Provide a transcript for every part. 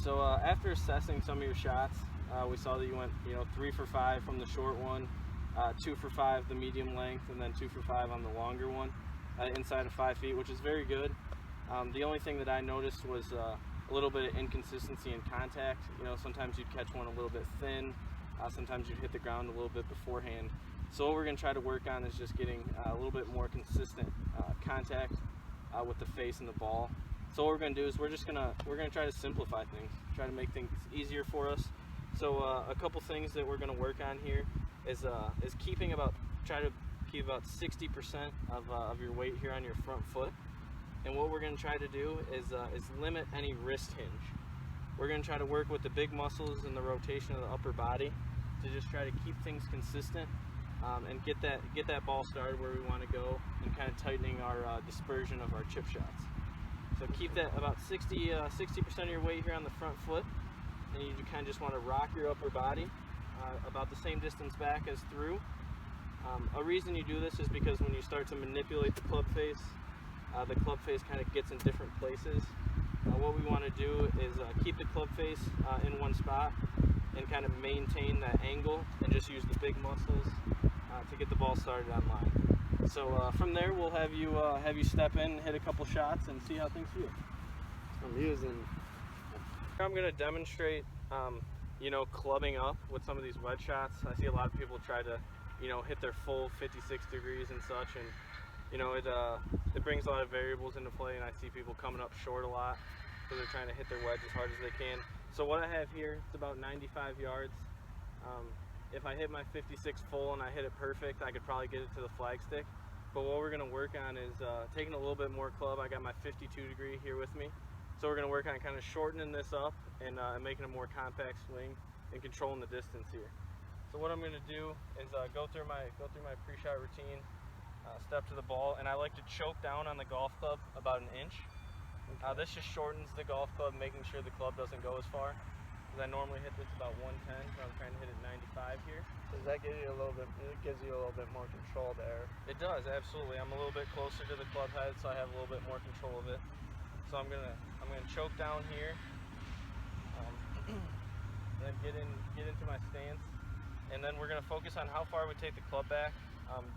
So after assessing some of your shots, we saw that you went 3 for 5 from the short one, 2 for 5 the medium length, and then 2 for 5 on the longer one inside of 5 feet, which is very good. The only thing that I noticed was a little bit of inconsistency in contact. Sometimes you'd catch one a little bit thin, sometimes you'd hit the ground a little bit beforehand. So what we're going to try to work on is just getting a little bit more consistent contact with the face and the ball. So what we're going to do is we're going to try to simplify things, try to make things easier for us. So a couple things that we're going to work on here is try to keep about 60% of your weight here on your front foot. And what we're going to try to do is limit any wrist hinge. We're going to try to work with the big muscles and the rotation of the upper body to just try to keep things consistent and get that ball started where we want to go, and kind of tightening our dispersion of our chip shots. So keep that about 60% of your weight here on the front foot, and you kind of just want to rock your upper body about the same distance back as through. A reason you do this is because when you start to manipulate the club face kind of gets in different places. What we want to do is keep the club face in one spot and kind of maintain that angle, and just use the big muscles to get the ball started on line. So from there, we'll have you step in, hit a couple shots, and see how things feel. I'm going to demonstrate, clubbing up with some of these wedge shots. I see a lot of people try to, hit their full 56 degrees and such, and it brings a lot of variables into play, and I see people coming up short a lot, so they're trying to hit their wedge as hard as they can. So what I have here, it's about 95 yards. If I hit my 56 full and I hit it perfect, I could probably get it to the flag stick. But what we're going to work on is taking a little bit more club. I got my 52 degree here with me. So we're going to work on kind of shortening this up and making a more compact swing and controlling the distance here. So what I'm going to do is go through my pre-shot routine, step to the ball, and I like to choke down on the golf club about an inch. This just shortens the golf club, making sure the club doesn't go as far. Because I normally hit this about 110, so I'm trying to hit it 95 here. Does that give you a little bit? It gives you a little bit more control there. It does, absolutely. I'm a little bit closer to the club head, so I have a little bit more control of it. So I'm gonna choke down here, and then get into my stance, and then we're gonna focus on how far we take the club back,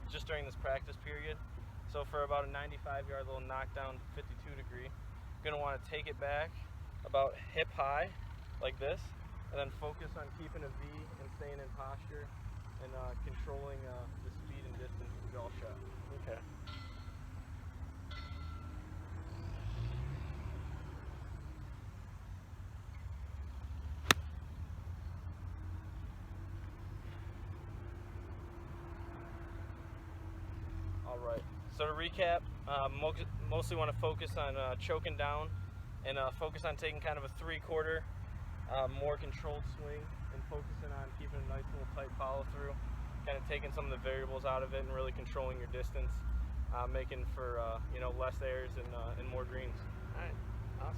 just during this practice period. So for about a 95-yard little knockdown, 52 degree, you're gonna want to take it back about hip high, like this, and then focus on keeping a V and staying in posture and controlling the speed and distance of the golf shot. Okay. All right. So to recap, mostly want to focus on choking down and focus on taking kind of a 3/4 more controlled swing, and focusing on keeping a nice little tight follow through, kind of taking some of the variables out of it and really controlling your distance, making for less errors and more greens. All right. Awesome.